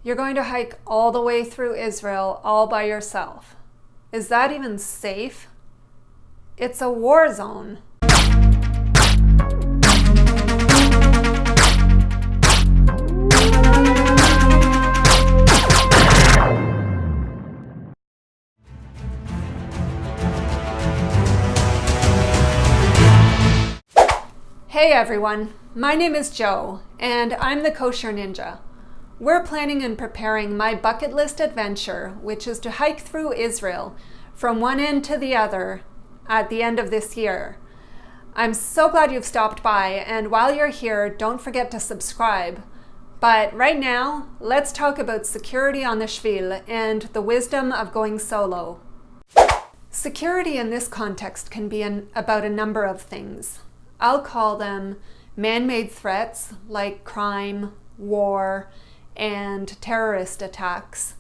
You're going to hike all the way through Israel all by yourself. Is that even safe? It's a war zone. Hey everyone, my name is Jo, and I'm the Kosher Ninja. We're planning and preparing my bucket list adventure, which is to hike through Israel from one end to the other at the end of this year. I'm so glad you've stopped by, and while you're here, don't forget to subscribe. But right now, let's talk about security on the Shvil and the wisdom of going solo. Security in this context can be about a number of things. I'll call them man-made threats like crime, war, and terrorist attacks,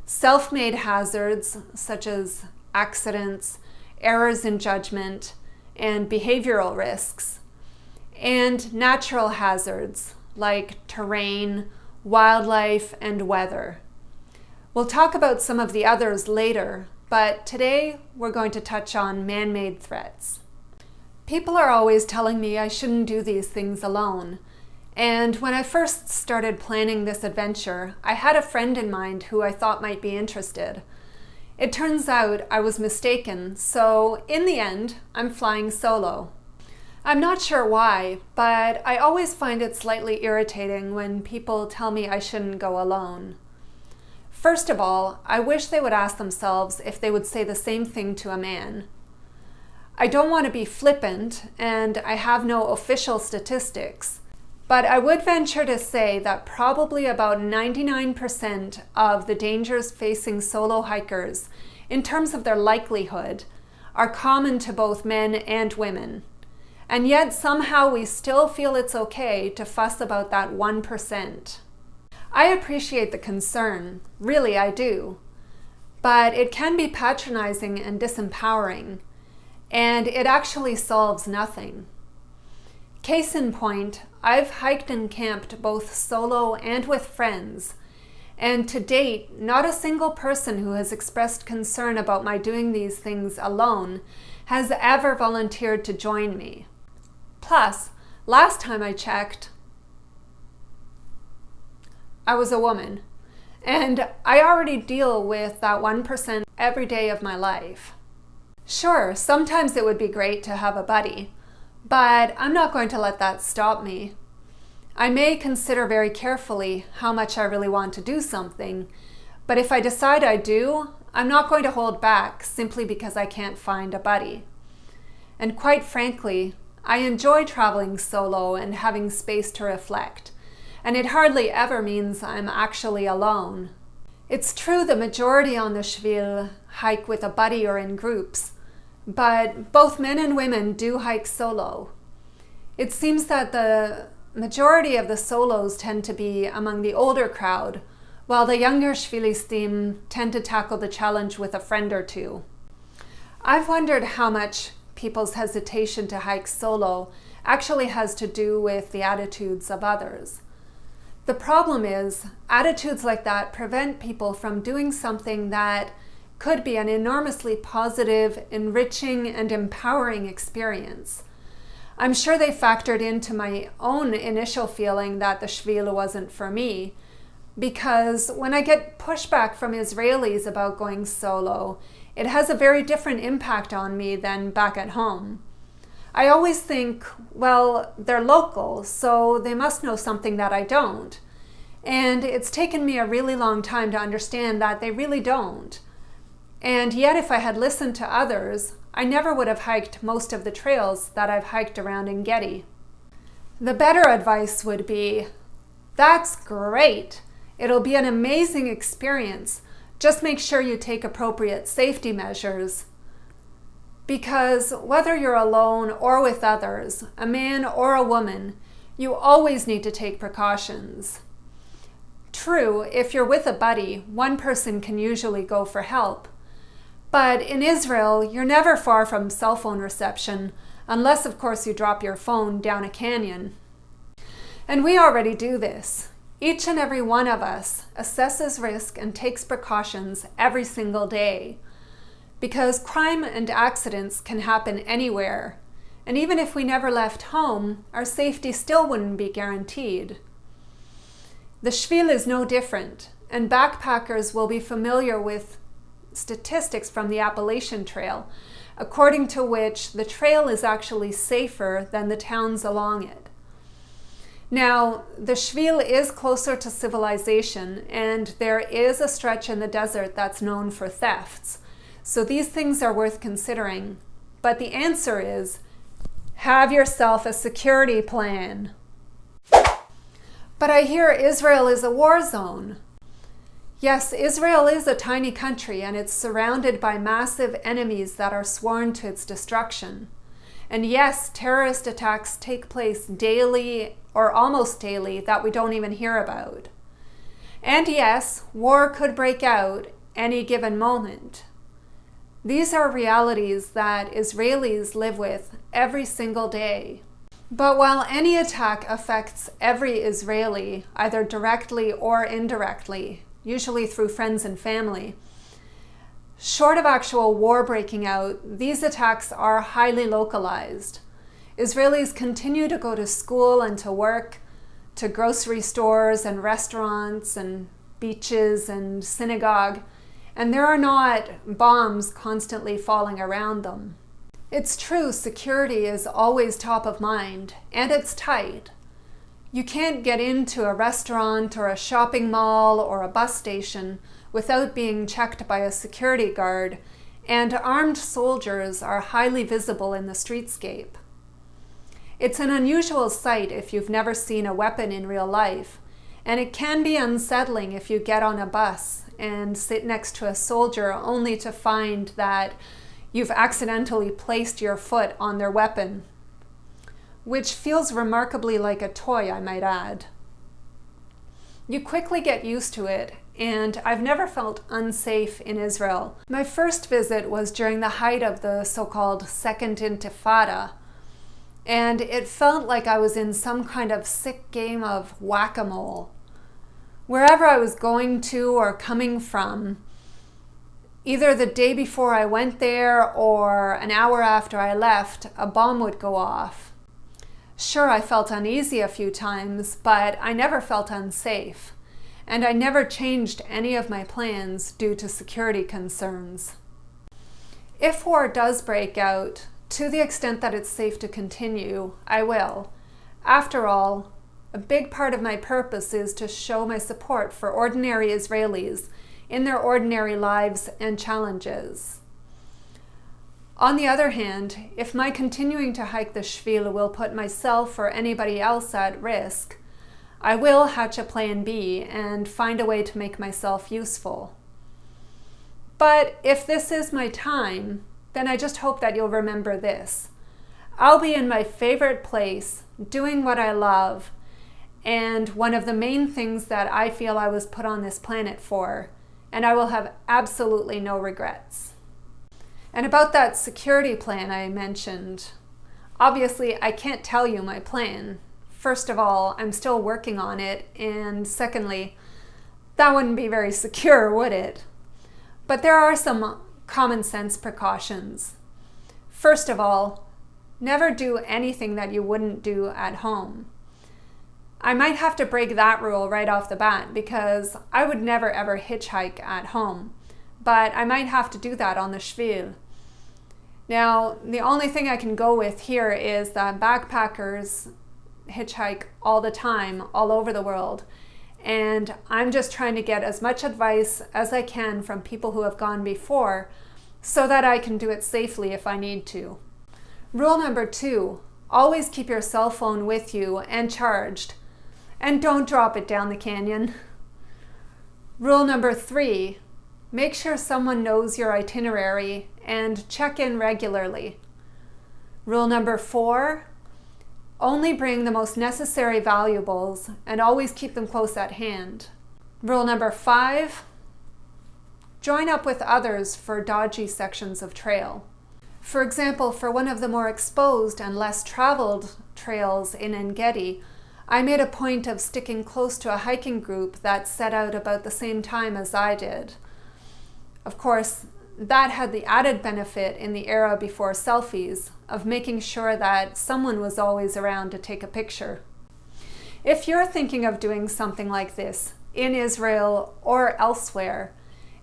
self-made hazards such as accidents, errors in judgment, and behavioral risks, and natural hazards like terrain, wildlife, and weather. We'll talk about some of the others later, but today we're going to touch on man-made threats. People are always telling me I shouldn't do these things alone. And when I first started planning this adventure, I had a friend in mind who I thought might be interested. It turns out I was mistaken, so in the end, I'm flying solo. I'm not sure why, but I always find it slightly irritating when people tell me I shouldn't go alone. First of all, I wish they would ask themselves if they would say the same thing to a man. I don't want to be flippant, and I have no official statistics, but I would venture to say that probably about 99% of the dangers facing solo hikers, in terms of their likelihood, are common to both men and women. And yet somehow we still feel it's okay to fuss about that 1%. I appreciate the concern, really I do, but it can be patronizing and disempowering, and it actually solves nothing. Case in point, I've hiked and camped both solo and with friends, and to date, not a single person who has expressed concern about my doing these things alone has ever volunteered to join me. Plus, last time I checked, I was a woman, and I already deal with that 1% every day of my life. Sure, sometimes it would be great to have a buddy, but I'm not going to let that stop me. I may consider very carefully how much I really want to do something, but if I decide I do, I'm not going to hold back simply because I can't find a buddy. And quite frankly, I enjoy traveling solo and having space to reflect, and it hardly ever means I'm actually alone. It's true the majority on the Shvil hike with a buddy or in groups, but both men and women do hike solo. It seems that the majority of the solos tend to be among the older crowd, while the younger Shvilistim tend to tackle the challenge with a friend or two. I've wondered how much people's hesitation to hike solo actually has to do with the attitudes of others. The problem is, attitudes like that prevent people from doing something that could be an enormously positive, enriching, and empowering experience. I'm sure they factored into my own initial feeling that the Shvil wasn't for me, because when I get pushback from Israelis about going solo, it has a very different impact on me than back at home. I always think, well, they're local, so they must know something that I don't. And it's taken me a really long time to understand that they really don't. And yet if I had listened to others, I never would have hiked most of the trails that I've hiked around En Gedi. The better advice would be, that's great. It'll be an amazing experience. Just make sure you take appropriate safety measures. Because whether you're alone or with others, a man or a woman, you always need to take precautions. True, if you're with a buddy, one person can usually go for help. But in Israel, you're never far from cell phone reception, unless of course you drop your phone down a canyon. And we already do this. Each and every one of us assesses risk and takes precautions every single day, because crime and accidents can happen anywhere, and even if we never left home, our safety still wouldn't be guaranteed. The Shvil is no different, and backpackers will be familiar with statistics from the Appalachian Trail, according to which the trail is actually safer than the towns along it. Now, the Shvil is closer to civilization, and there is a stretch in the desert that's known for thefts. So these things are worth considering. But the answer is, have yourself a security plan. But I hear Israel is a war zone. Yes, Israel is a tiny country, and it's surrounded by massive enemies that are sworn to its destruction. And yes, terrorist attacks take place daily or almost daily that we don't even hear about. And yes, war could break out any given moment. These are realities that Israelis live with every single day. But while any attack affects every Israeli, either directly or indirectly, usually through friends and family, short of actual war breaking out, these attacks are highly localized. Israelis continue to go to school and to work, to grocery stores and restaurants and beaches and synagogue, and there are not bombs constantly falling around them. It's true, security is always top of mind, and it's tight. You can't get into a restaurant or a shopping mall or a bus station without being checked by a security guard, and armed soldiers are highly visible in the streetscape. It's an unusual sight if you've never seen a weapon in real life, and it can be unsettling if you get on a bus and sit next to a soldier only to find that you've accidentally placed your foot on their weapon, which feels remarkably like a toy, I might add. You quickly get used to it, and I've never felt unsafe in Israel. My first visit was during the height of the so-called Second Intifada, and it felt like I was in some kind of sick game of whack-a-mole. Wherever I was going to or coming from, either the day before I went there or an hour after I left, a bomb would go off. Sure, I felt uneasy a few times, but I never felt unsafe, and I never changed any of my plans due to security concerns. If war does break out, to the extent that it's safe to continue, I will. After all, a big part of my purpose is to show my support for ordinary Israelis in their ordinary lives and challenges. On the other hand, if my continuing to hike the Shvil will put myself or anybody else at risk, I will hatch a plan B and find a way to make myself useful. But if this is my time, then I just hope that you'll remember this. I'll be in my favorite place, doing what I love, and one of the main things that I feel I was put on this planet for, and I will have absolutely no regrets. And about that security plan I mentioned, obviously I can't tell you my plan. First of all, I'm still working on it, and secondly, that wouldn't be very secure, would it? But there are some common sense precautions. First of all, never do anything that you wouldn't do at home. I might have to break that rule right off the bat because I would never ever hitchhike at home, but I might have to do that on the Shvil. Now, the only thing I can go with here is that backpackers hitchhike all the time, all over the world, and I'm just trying to get as much advice as I can from people who have gone before so that I can do it safely if I need to. Rule number 2, always keep your cell phone with you and charged, and don't drop it down the canyon. Rule number 3, make sure someone knows your itinerary and check in regularly. Rule number 4, only bring the most necessary valuables and always keep them close at hand. Rule number 5, join up with others for dodgy sections of trail. For example, for one of the more exposed and less traveled trails in En-Gedi, I made a point of sticking close to a hiking group that set out about the same time as I did. Of course, that had the added benefit in the era before selfies of making sure that someone was always around to take a picture. If you're thinking of doing something like this in Israel or elsewhere,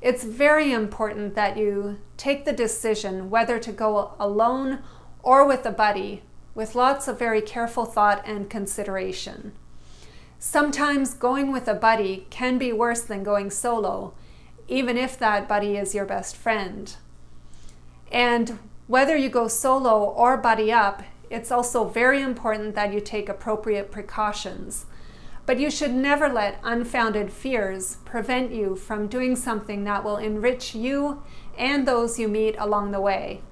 it's very important that you take the decision whether to go alone or with a buddy, with lots of very careful thought and consideration. Sometimes going with a buddy can be worse than going solo, even if that buddy is your best friend. And whether you go solo or buddy up, it's also very important that you take appropriate precautions. But you should never let unfounded fears prevent you from doing something that will enrich you and those you meet along the way.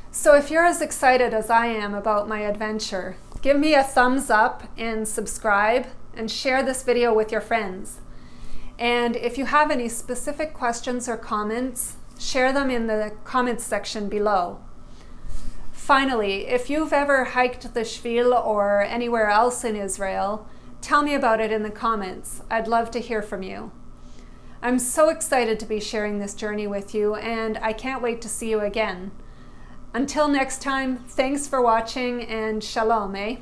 So if you're as excited as I am about my adventure, give me a thumbs up and subscribe and share this video with your friends. And if you have any specific questions or comments, share them in the comments section below. Finally, if you've ever hiked the Shvil or anywhere else in Israel, tell me about it in the comments. I'd love to hear from you. I'm so excited to be sharing this journey with you, and I can't wait to see you again. Until next time, thanks for watching, and shalom, eh?